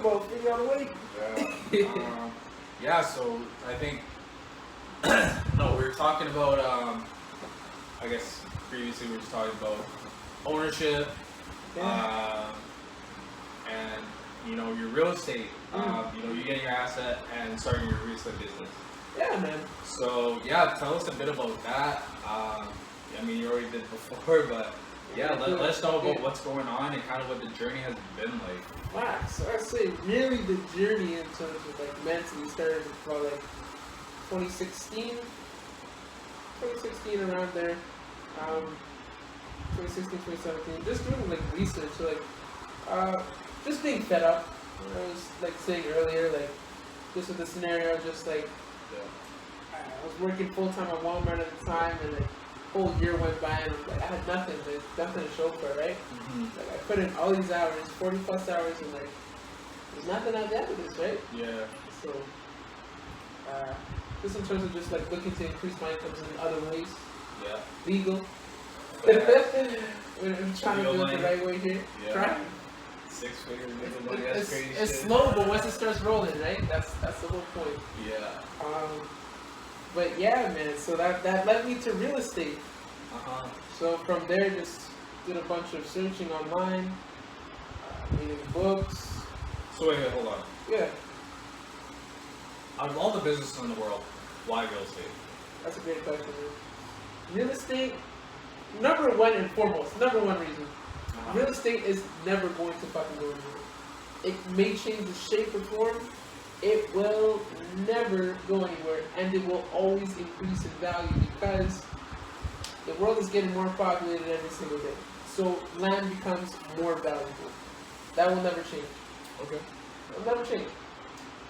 About figure out a way. Yeah. Yeah. So I think no, we were talking about. I guess previously we were just talking about ownership, and your real estate. You getting your asset and starting your real estate business. Yeah, man. So yeah, tell us a bit about that. I mean, you already did before, but yeah, let us know about what's going on and kind of what the journey has been like. Wow, so I say really the journey in terms of like mentally started about like 2016 around there. 2016, 2017, just doing like research, so like just being fed up. I was like saying earlier, like this was the scenario, just like I was working full time at Walmart at the time, and like whole year went by, and like I had nothing, there's nothing to show for it, right? Like I put in all these hours, 40 plus hours, and like there's nothing at the end of this, right? Yeah. So just in terms of just like looking to increase my incomes in other ways. Yeah. Legal. Yeah. We're trying to do it the right way here. Yeah. Try. 6 figures, making money, that's crazy. It's slow, but once it starts rolling, right? That's the whole point. Yeah. But yeah, man. So that led me to real estate. So from there, just did a bunch of searching online, reading books. So wait, hold on. Yeah. Out of all the businesses in the world, why real estate? That's a great question, man. Real estate, number one reason. Real estate is never going to fucking go anywhere. It may change the shape or form. It will never go anywhere, and it will always increase in value because the world is getting more populated every single day. So land becomes more valuable. That will never change. Okay. It will never change.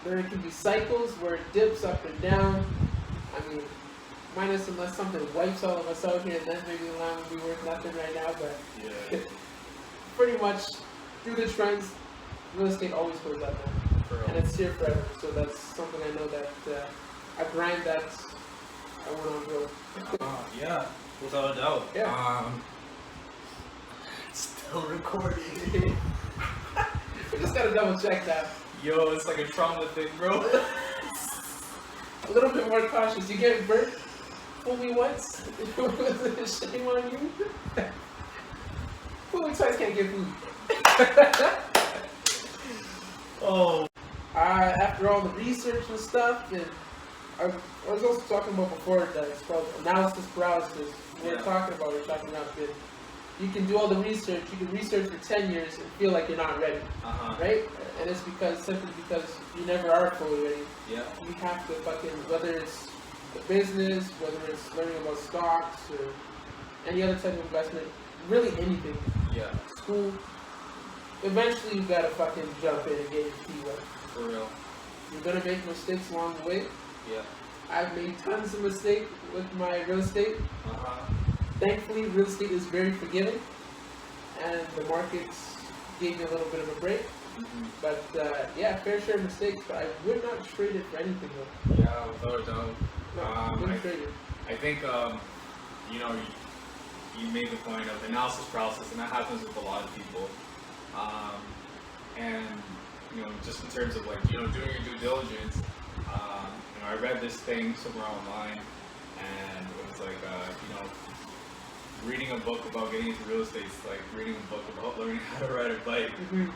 There can be cycles where it dips up and down. I mean, minus unless something wipes all of us out here, then maybe the land would be worth nothing right now, but yeah. Pretty much through the trends, real estate always goes up, man. And it's here forever. So that's something I know that a grind that I went on through. Yeah, without a doubt. Yeah. Still recording. We just gotta double check that. Yo, it's like a trauma thing, bro. A little bit more cautious. You get burnt fully once, shame on you. Fully twice can't get food. Oh. After all the research and stuff, and I was also talking about before that it's called analysis paralysis. We're talking about that you can do all the research, you can research for 10 years and feel like you're not ready, right? And it's simply because you never are fully ready. Yeah. You have to fucking, whether it's the business, whether it's learning about stocks or any other type of investment, really anything. Yeah. School. Eventually you gotta fucking jump in and get your feet wet. For real. You're gonna make mistakes along the way. Yeah. I've made tons of mistakes with my real estate. Thankfully, real estate is very forgiving, and the markets gave me a little bit of a break. But yeah, fair share of mistakes, but I would not trade it for anything though. Yeah, without a doubt. No, wouldn't trade it. I think, you made the point of analysis paralysis, and that happens with a lot of people. And, just in terms of like, doing your due diligence, I read this thing somewhere online, and it was like, reading a book about getting into real estate is like reading a book about learning how to ride a bike. And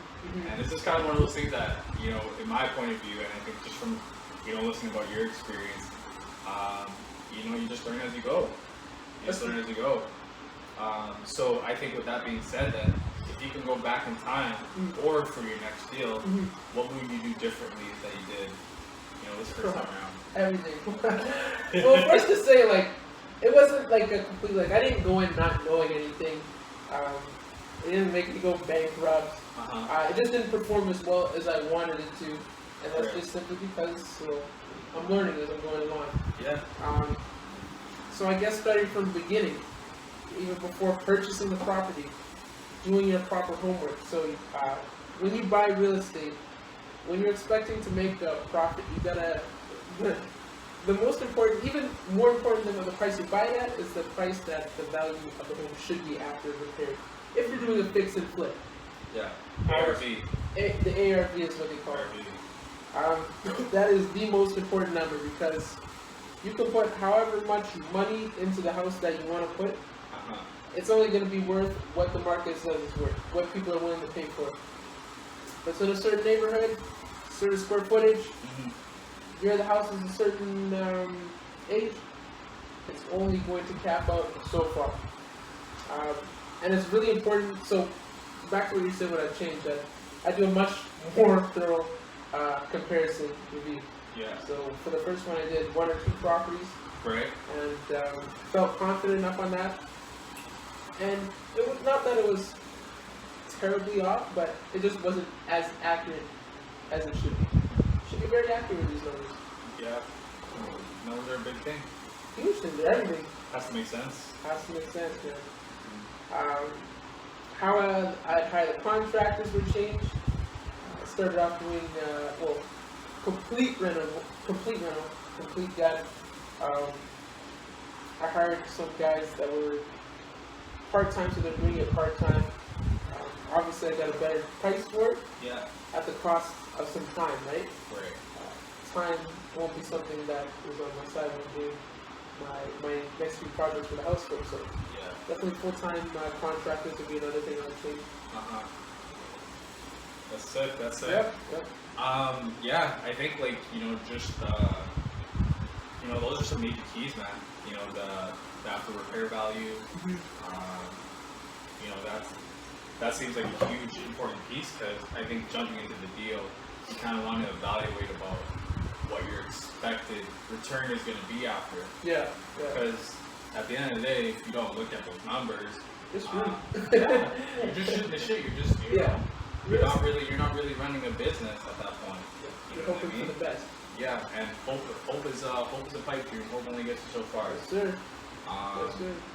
this is kind of one of those things that, in my point of view, and I think just from, listening about your experience, you just learn as you go. So I think with that being said, that if you can go back in time or for your next deal, what would you do differently that you did, this first time around? Everything. Well, first to say, like, it wasn't like a complete, like, I didn't go in not knowing anything. It didn't make me go bankrupt. It just didn't perform as well as I wanted it to. And that's just simply because I'm learning as I'm going along. Yeah. So I guess starting from the beginning, even before purchasing the property, doing your proper homework. So when you buy real estate, when you're expecting to make a profit, you gotta, the most important, even more important than the price you buy it at, is the price that the value of the home should be after repair. If you're doing a fix and flip, Yeah. ARV. The ARV is what they call it. That is the most important number because you can put however much money into the house that you want to put. It's only going to be worth what the market says it's worth, what people are willing to pay for. If it's in a certain neighborhood, certain square footage, the house is a certain age, it's only going to cap out so far. And it's really important. So back to what you said, what I've changed, that I do a much more thorough comparison review. Yeah. So for the first one, I did 1 or 2 properties. Right. And felt confident enough on that. And it was not that it was terribly off, but it just wasn't as accurate as it should be. It should be very accurate with these numbers. Yeah. Numbers are a big thing. Huge thing. They're everything. Has to make sense. Has to make sense, man. How I'd hire the contractors would change. I started off doing, complete gut. I hired some guys that were part-time, so they're doing it part-time. Obviously, I got a better price for it. Yeah. At the cost of some time, right? Right. Time won't be something that is on my side when doing my next few projects for the house flip. So Yeah. definitely full-time contractors would be another thing I would change. That's sick. That's sick. Yep. Yeah, I think just those are some major keys, man. The after repair value. That seems like a huge important piece because I think jumping into the deal, you kind of want to evaluate about what your expected return is going to be after. Yeah. Because at the end of the day, if you don't look at those numbers, It's true. you're just shooting the shit. You're not really running a business at that point. You're hoping for the best. Yeah, and hope is a pipe dream. Hope only gets you so far. Yes, sir.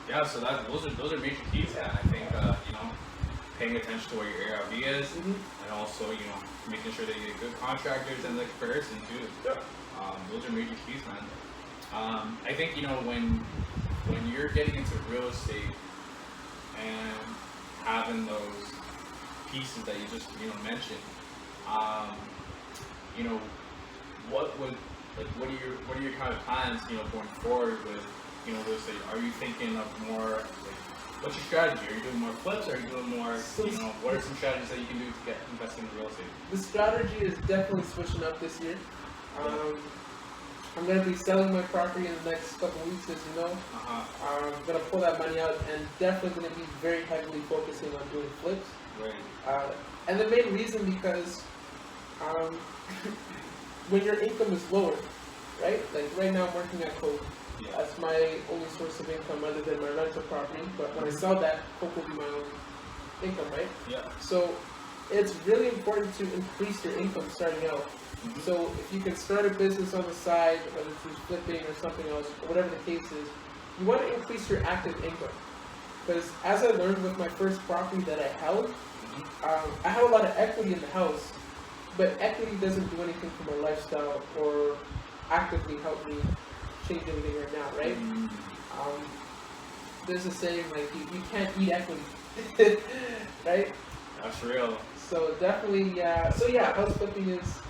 Yeah, so those are major keys, and I think paying attention to what your ARV is, and also making sure that you get good contractors and the comparison too. Yeah. Those are major keys, man. I think when you're getting into real estate and having those pieces that you just mentioned, what are your kind of plans going forward with real estate? Are you thinking of more what's your strategy? Are you doing more flips? Are you doing more what are some strategies that you can do to get investing in real estate? The strategy is definitely switching up this year. I'm going to be selling my property in the next couple of weeks, as you know. I'm going to pull that money out and definitely going to be very heavily focusing on doing flips. Right. And the main reason because when your income is lower, right? Like right now I'm working at Coke. Yeah. That's my only source of income other than my rental property. But when I sell that, Coke will be my own income, right? Yeah. So it's really important to increase your income starting out. So if you can start a business on the side, whether it's flipping or something else, or whatever the case is, you want to increase your active income. Because as I learned with my first property that I held, I had a lot of equity in the house, but equity doesn't do anything for my lifestyle or actively help me change anything right now, right? There's a saying like you can't eat equity, right? That's real. So definitely, house flipping is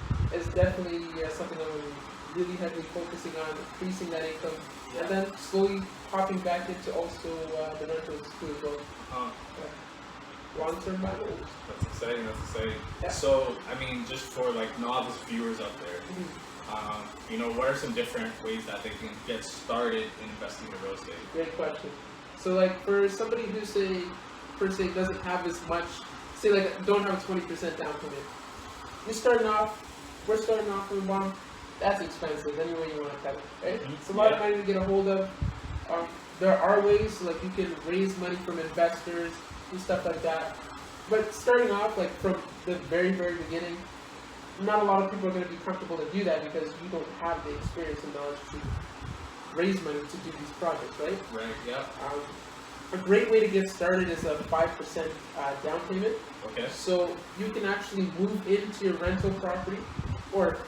definitely something I'm really heavily focusing on, increasing that income, and then slowly hopping back into also the rentals too as well. Long-term goals. That's exciting. Yeah. So, just for novice viewers out there, what are some different ways that they can get started in investing in real estate? Great question. So, for somebody who per se doesn't have as much, don't have a 20% down payment. We're starting off from the bottom. That's expensive. Any way you want to cut it, right? It's a lot of money to get a hold of. There are ways, you can raise money from investors, do stuff like that. But starting off, from the very, very beginning, not a lot of people are going to be comfortable to do that because you don't have the experience and knowledge to raise money to do these projects, right? Right, yeah. A great way to get started is a 5% down payment. Okay. So you can actually move into your rental property, or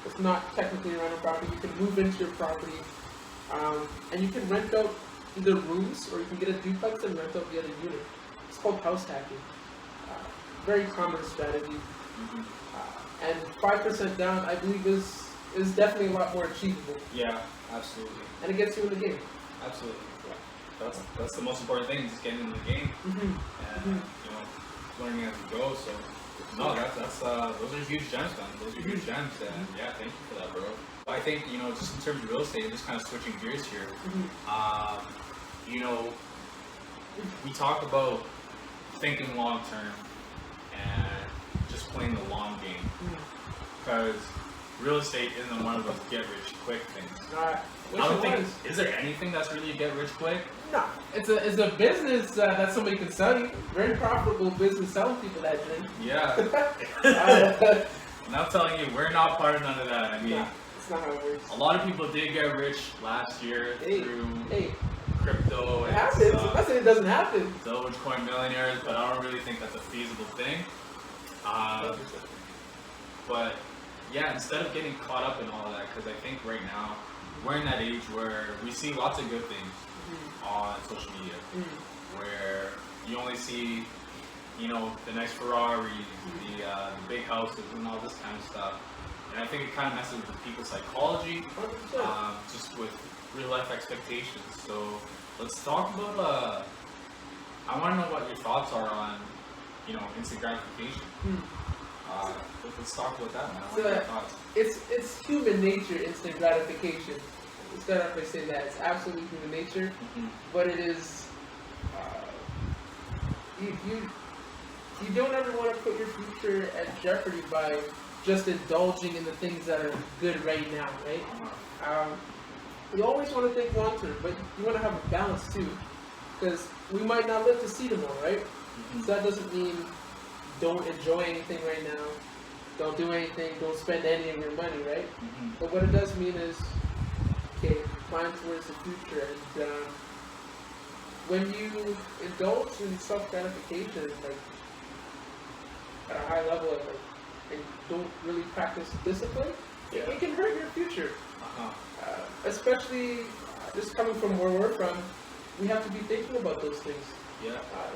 it's not technically a rental property, you can move into your property, and you can rent out either rooms, or you can get a duplex and rent out the other unit. It's called house hacking. very common strategy. Mm-hmm. And 5% down, I believe, is definitely a lot more achievable. Yeah, absolutely. And it gets you in the game. Absolutely. Yeah. That's the most important thing, just getting in the game and learning as you go. So no, that's those are huge gems, man. Those are huge gems, and yeah, thank you for that, bro. I think just in terms of real estate, just kind of switching gears here. We talk about thinking long term and just playing the long game because real estate isn't one of those get rich quick things. I don't think. Is there anything that's really a get rich quick? No, it's a business that somebody can sell you. Very profitable business selling people that drink. Yeah. And I'm telling you, we're not part of none of that. I mean, it's not how it works. A lot of people did get rich last year through crypto it and happens. stuff. I'm not saying it doesn't happen. Dogecoin millionaires, but I don't really think that's a feasible thing. But yeah, instead of getting caught up in all of that, because I think right now we're in that age where we see lots of good things on social media, where you only see, the nice Ferraris, the big houses, and all this kind of stuff. And I think it kind of messes with people's psychology, just with real life expectations. So let's talk about. I want to know what your thoughts are on, instant gratification. Let's talk about that, man. What are your thoughts? It's human nature, instant gratification. Let's start off by saying that it's absolutely human nature, but it is. You don't ever want to put your future at jeopardy by just indulging in the things that are good right now, right? You always want to think long term, but you want to have a balance too, because we might not live to see tomorrow, right? So that doesn't mean don't enjoy anything right now, don't do anything, don't spend any of your money, right? But what it does mean is, okay, plan towards the future, and when you indulge in self-gratification, like at a high level, and don't really practice discipline, it can hurt your future. Especially just coming from where we're from, we have to be thinking about those things.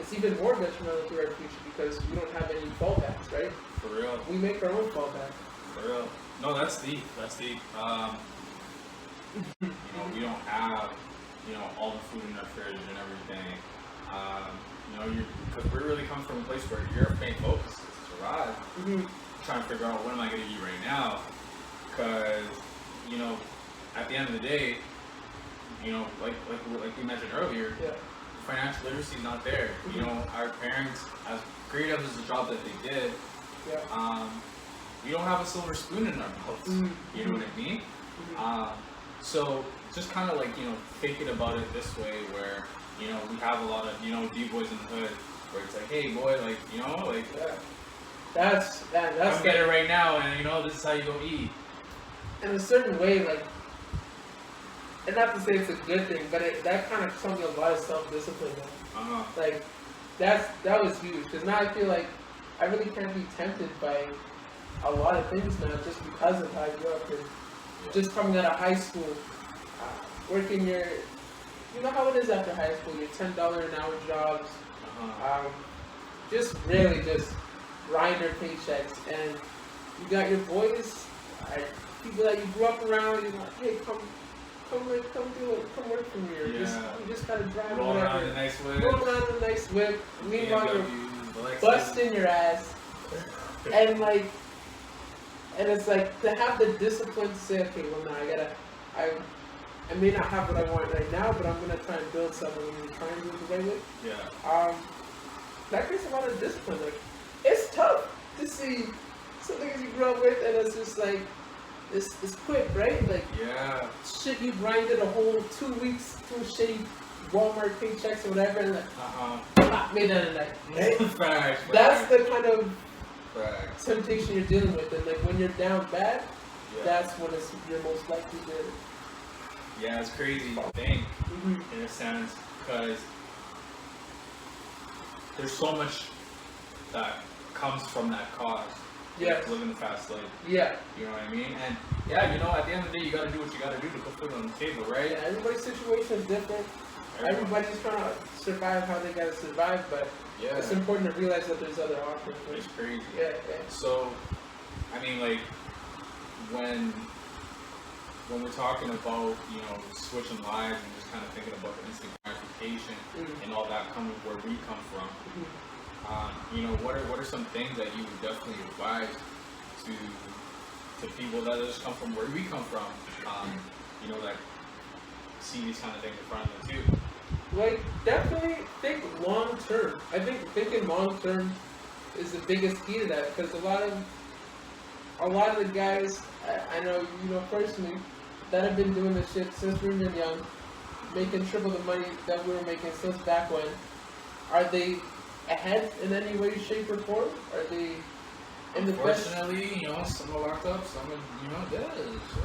It's even more detrimental to our future because we don't have any fallbacks, right? For real. We make our own fallback. For real. No, that's deep. That's deep. We don't have, all the food in our fridge and everything. Because we're really coming from a place where your main focus is to survive. Trying to figure out what am I going to eat right now. Because, at the end of the day, like we mentioned earlier, financial literacy is not there. Our parents, as great as the job that they did, we don't have a silver spoon in our mouths. You know what I mean? So just kind of like, thinking about it this way where, we have a lot of, D-boys in the hood where it's like, hey boy, That's come get it right now and this is how you go eat. In a certain way, and not to say it's a good thing, but that kind of comes with a lot of self-discipline now. That was huge, because now I feel like I really can't be tempted by a lot of things now just because of how I grew up. And just coming out of high school, working your, how it is after high school, your $10 an hour jobs, just really just grinder paychecks, and you got your boys, people that you grew up around, you're like, hey, come do it, come work for me, or you just gotta drive Roll whatever. around in a nice whip. Roll around in a nice whip, meanwhile you're busting your ass, and it's like, to have the discipline to say, okay, well now I may not have what I want right now, but I'm gonna try and build something and try and do it the right way. That creates a lot of discipline. It's tough to see something that you grew up with, and it's just like, it's quick, right? Shit, you grinded a whole 2 weeks, 2 shitty Walmart paychecks or whatever, and made that in a night. Right? That's the kind of temptation you're dealing with, and when you're down bad, that's when you're most likely to. Yeah, it's crazy to think, in a sense, because there's so much that comes from that cause. Living the fast life. You know what I mean? And at the end of the day, you gotta do what you gotta do to put food on the table, right? Everybody's situation is different. Everybody's trying to survive how they gotta survive, but Yeah. it's important to realize that there's other options. Right? It's crazy. Yeah. So, I mean, like, when we're talking about, switching lives and just kind of thinking about the instant gratification and all that coming where we come from, what are some things that you would definitely advise to people that just come from where we come from, that see these kind of things in front of them too? Like, definitely think long term. I think thinking long term is the biggest key to that, because a lot of the guys I know, personally, that have been doing this shit since we've been young, making triple the money that we were making since back when. Are they ahead in any way, shape, or form? Are they in the best? Unfortunately, some are locked up, some are dead. So,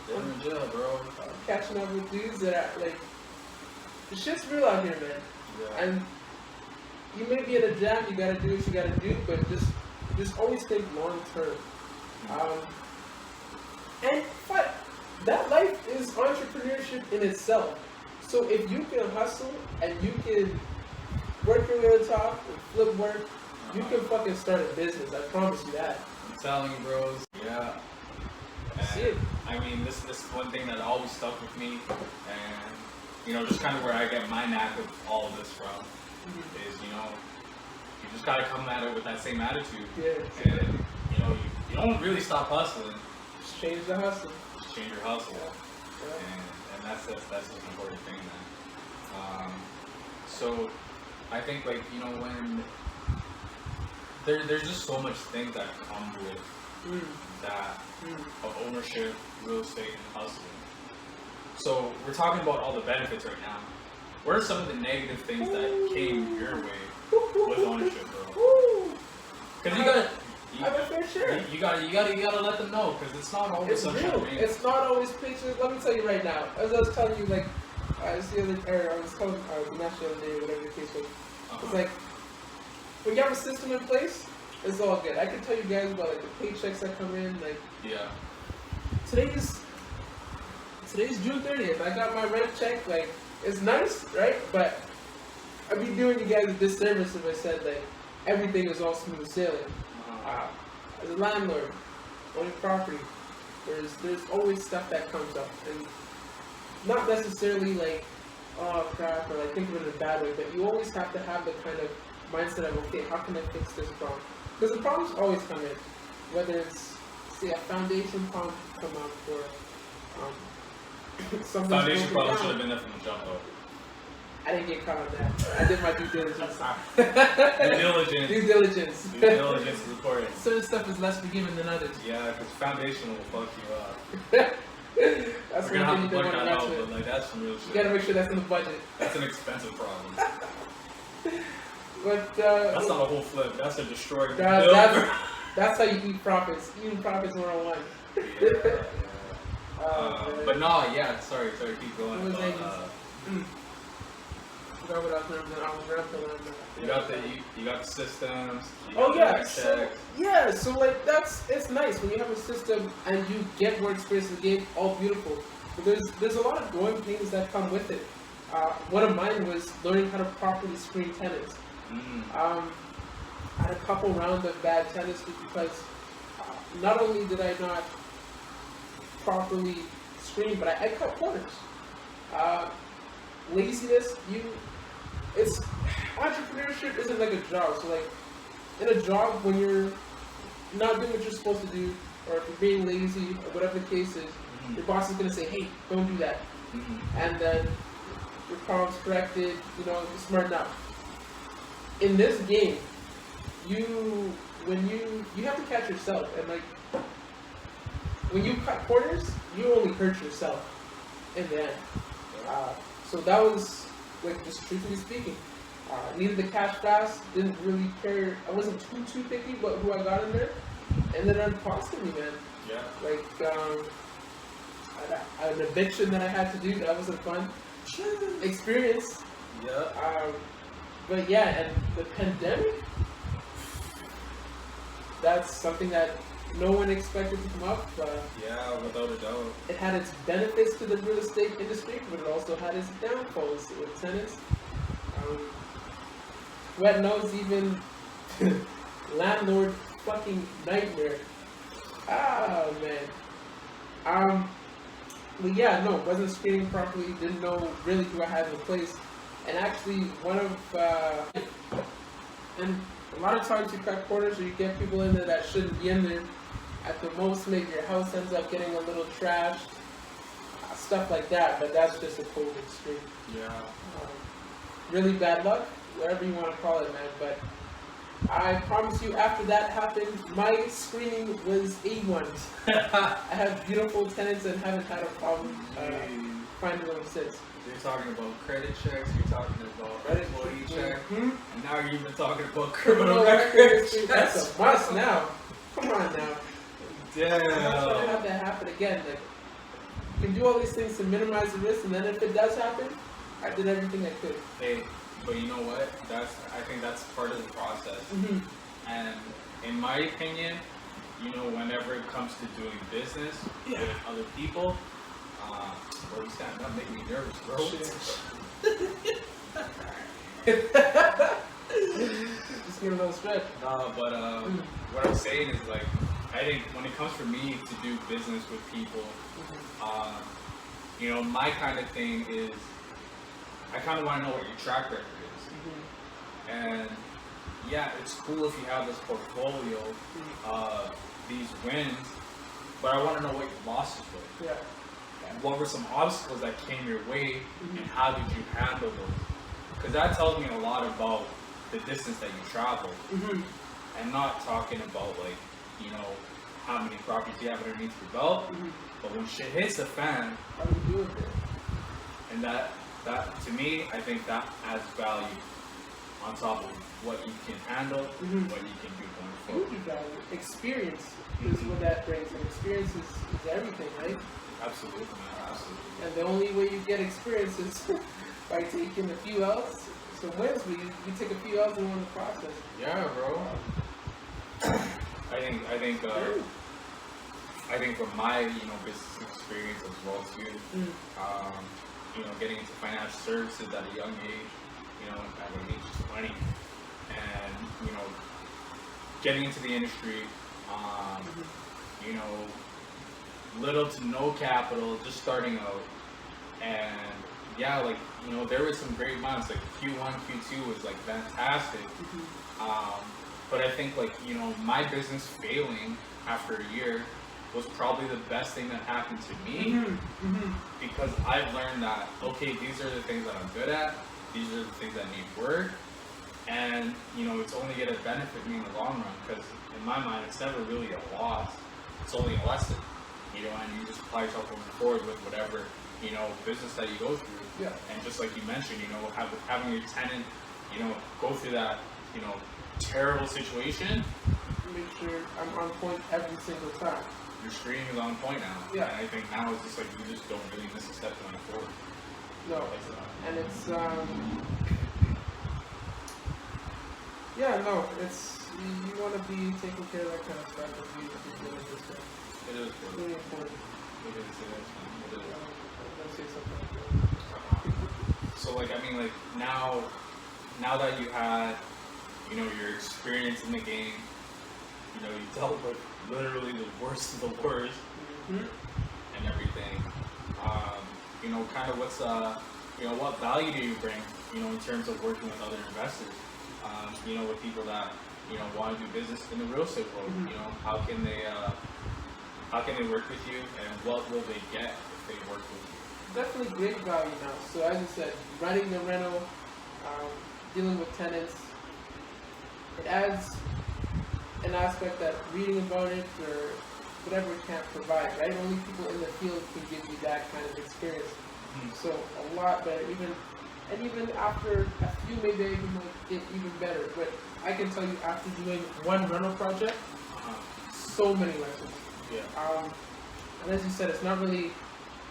they're in jail, bro. Catching up with dudes that are like, the shit's real out here, man. Yeah. And you may be in a jam, you gotta do what you gotta do, but just always think long term. But that life is entrepreneurship in itself. So if you can hustle and you can work your way to the top and flip work, you can fucking start a business. I promise you that. I'm telling you, bros. Yeah. See it. I mean, this one thing that always stuck with me, and just kind of where I get my knack of all of this from, is you just gotta come at it with that same attitude. Yeah. And you don't really stop hustling. Just change the hustle. Just change your hustle. Yeah. And that's an important thing, man. So I think when there's just so much things that come with that of ownership, real estate, and hustling. So we're talking about all the benefits right now. What are some of the negative things that came your way with ownership, bro? Because you gotta let them know, because it's not always sunshine and rainbows. It's not always pictures. Let me tell you right now. As I was telling you, like, I was telling Dinesh the other day, whatever the case was. It's like, when you have a system in place, it's all good. I can tell you guys about like the paychecks that come in. Like, today's June 30th. I got my rent check. Like, it's nice, right? But I'd be doing you guys a disservice if I said like everything is all smooth sailing. As a landlord, owning property, there's always stuff that comes up, and not necessarily like, oh crap, or like think of it in a bad way, but you always have to have the kind of mindset of, okay, how can I fix this problem? Because the problems always come in, whether it's, say, a foundation problem come up, or something. Foundation problem should have been there from the jump, though. I didn't get caught on that. I did my due diligence. Due diligence. Due diligence. Due diligence is important. Certain stuff is less forgiving than others. Yeah, because foundation will fuck you up. That's We're gonna one have thing to you work don't that want to out, but like that's some real shit. You gotta make sure that's in the budget. That's an expensive problem. But that's not a whole flip. That's a destroyed build. That's how you eat profits. Eating profits 101. Yeah. But no, yeah. Sorry, keep going. What was I forgot what I was ramping on. You got the systems. So like it's nice when you have a system and you get more experience in the game. All beautiful, but there's a lot of growing pains that come with it. One of mine was learning how to properly screen tennis. I had a couple rounds of bad tennis just because not only did I not properly screen, but I cut corners. Laziness, entrepreneurship isn't like a job. So like in a job, when you're not doing what you're supposed to do, or if you're being lazy or whatever the case is, your boss is gonna say, hey, don't do that. And then your problem's corrected, you smarten up. In this game, you have to catch yourself, and like when you cut corners, you only hurt yourself in the end. So that was like just truthfully speaking. Needed the cash fast, didn't really care. I wasn't too picky about who I got in there, and then it costed me, man. Yeah. Like an eviction that I had to do. That wasn't fun. Experience. Yeah. But yeah, and the pandemic, that's something that no one expected to come up. Yeah, without a doubt. It had its benefits to the real estate industry, but it also had its downfalls with tenants. Wet nose, even landlord fucking nightmare. Ah man. But yeah, no, wasn't screening properly. Didn't know really who I had in place, and actually one of and a lot of times you cut corners or you get people in there that shouldn't be in there. At the most, maybe your house ends up getting a little trashed, stuff like that. But that's just a cold extreme. Yeah. Really bad luck, whatever you want to call it, man. But I promise you, after that happened, my screening was A1. I have beautiful tenants and haven't had a problem finding them since. You're talking about credit checks, you're talking about employee checks, and now you're even talking about criminal records. That's a must now. Come on now. Damn. I'm not trying to have that happen again. Like, you can do all these things to minimize the risk, and then if it does happen, I did everything I could. Hey, but you know what? I think that's part of the process. Mm-hmm. And in my opinion, you know, whenever it comes to doing business with other people, bro, you stand up, make me nervous, bro. Just get a little stretch. No, but what I'm saying is, like, I think when it comes for me to do business with people, you know, my kind of thing is, I kind of want to know what your track record is. And yeah, it's cool if you have this portfolio, these wins, but I want to know what your losses were. Yeah. And what were some obstacles that came your way, and how did you handle those? Because that tells me a lot about the distance that you traveled. And not talking about, like, you know, how many properties you have underneath your belt, but when shit hits the fan, how do you do with it? And that to me, I think that adds value on top of what you can handle, what you can do going forward. Huge value. Experience is what that brings, and experience is everything, right? Absolutely, man. Absolutely. And the only way you get experience is by taking a few L's. So wins, but you take a few L's and win the process. Yeah, bro. I think from my, you know, business experience as well too, you know, getting into financial services at a young age, you know, at an age of 20, and, you know, getting into the industry, you know, little to no capital, just starting out, and yeah, like, you know, there were some great months, like Q1, Q2 was like fantastic, but I think, like, you know, my business failing after a year was probably the best thing that happened to me, because I've learned that, okay, these are the things that I'm good at, these are the things that need work, and, you know, it's only going to benefit me in the long run, because in my mind, it's never really a loss, it's only a lesson, you know, and you just apply yourself moving forward with whatever, you know, business that you go through. Yeah. And just like you mentioned, you know, having your tenant, you know, go through that, you know, terrible situation. Make sure I'm on point every single time. Your screening is on point now. Yeah. And I think now it's just like you just don't really miss a step going forward. No. And it's yeah, no, it's you want to be taking care of that kind of stuff if you feel like this way. It is It's really important. It is. It is. I'm gonna say something like that. So, like, I mean, like, now that you had, you know, your experience in the game, you know, you dealt with literally the worst of the worst and everything. You know, kind of what's, you know, what value do you bring, you know, in terms of working with other investors? You know, with people that, you know, want to do business in the real estate world, you know, how can they work with you, and what will they get if they work with you? Definitely great value now. So as I said, running the rental, dealing with tenants, it adds an aspect that reading about it or whatever it can't provide, right? Only people in the field can give you that kind of experience. So a lot better, even after a few, maybe I even like get even better. But I can tell you, after doing one rental project, so many lessons. Yeah. And as you said, it's not really,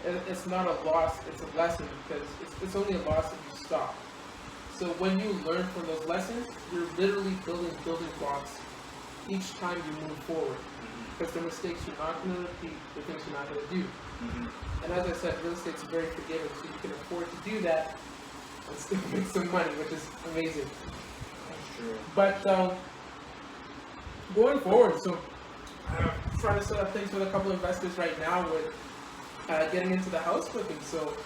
it's not a loss, it's a lesson, because it's only a loss if you stop. So when you learn from those lessons, you're literally building blocks each time you move forward. because the mistakes you're not going to repeat, the things you're not going to do. Mm-hmm. And as I said, real estate's very forgiving, so you can afford to do that and still make some money, which is amazing. That's true. But going forward, so trying to set up things with a couple of investors right now with getting into the house flipping. So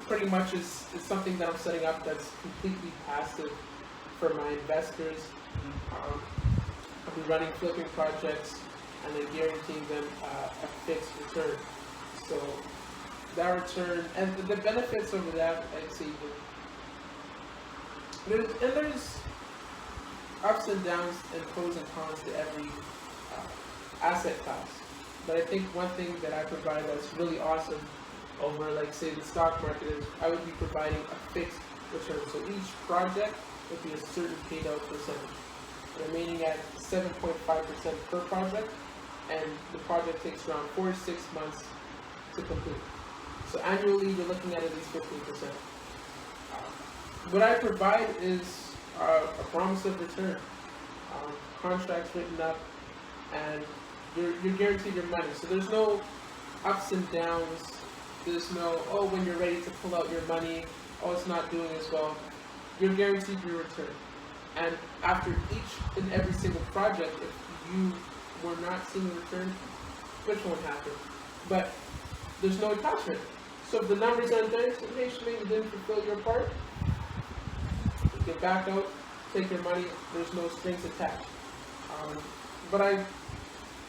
pretty much is something that I'm setting up that's completely passive for my investors. I'll be running flipping projects and then guaranteeing them a fixed return. So that return and the benefits over that, I'd say, there's ups and downs and pros and cons to every asset class. But I think one thing that I provide that's really awesome over, like, say, the stock market is I would be providing a fixed return. So each project would be a certain paid out percentage, remaining at 7.5% per project, and the project takes around 4 to 6 months to complete. So annually, you're looking at least 15%. What I provide is a promise of return, contracts written up, and you're guaranteed your money. So there's no ups and downs. There's no, oh, when you're ready to pull out your money, oh, it's not doing as well. You're guaranteed your return. And after each and every single project, if you were not seeing a return, which won't happen, but there's no attachment. So if the numbers aren't there, so, hey, Chaymaine, you didn't fulfill your part, you get back out, take your money, there's no strings attached. But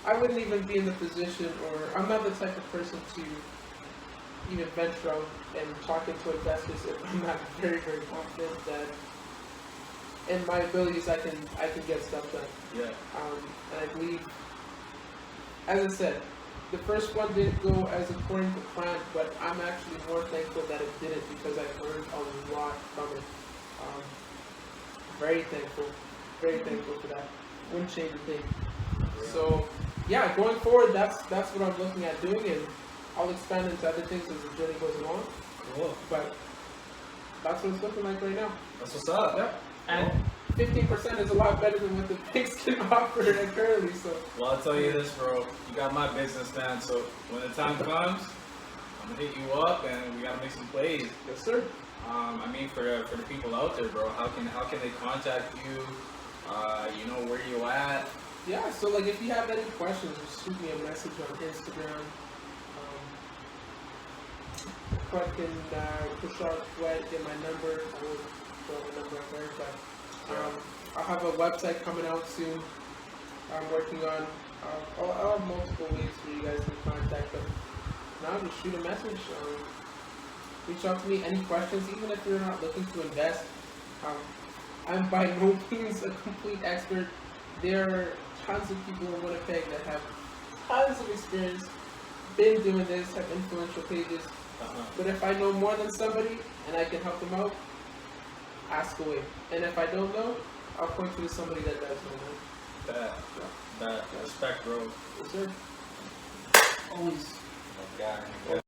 I wouldn't even be in the position, or I'm not the type of person to even venture out and talking to investors if I'm not very, very confident that in my abilities I can get stuff done. Yeah. And I believe, as I said, the first one didn't go as according to plan, but I'm actually more thankful that it didn't because I learned a lot from it. Very thankful for that. Wouldn't change a thing. So yeah, going forward, that's what I'm looking at doing, and I'll expand into other things as the journey goes along. Cool. But that's what it's looking like right now. That's what's up. Yep. And 15% is a lot better than what the banks can offer currently. So. Well, I'll tell you this, bro. You got my business, man. So when the time comes, I'm gonna hit you up, and we gotta make some plays. Yes, sir. I mean, for the people out there, bro, how can they contact you? You know, where you at? Yeah. So like, if you have any questions, just shoot me a message on Instagram. If I can push out, get my number. I will throw my number up there, but. I'll have a website coming out soon. I'm working on. I'll have multiple ways for you guys to contact them. Now just shoot a message. Reach out to me. Any questions, even if you're not looking to invest. I'm by no means a complete expert. There are tons of people in Winnipeg that have tons of experience, been doing this, have influential pages. But if I know more than somebody and I can help them out, ask away. And if I don't know, I'll point you to somebody that does know. That respect, bro. Yes, sir. Always. Oh, God.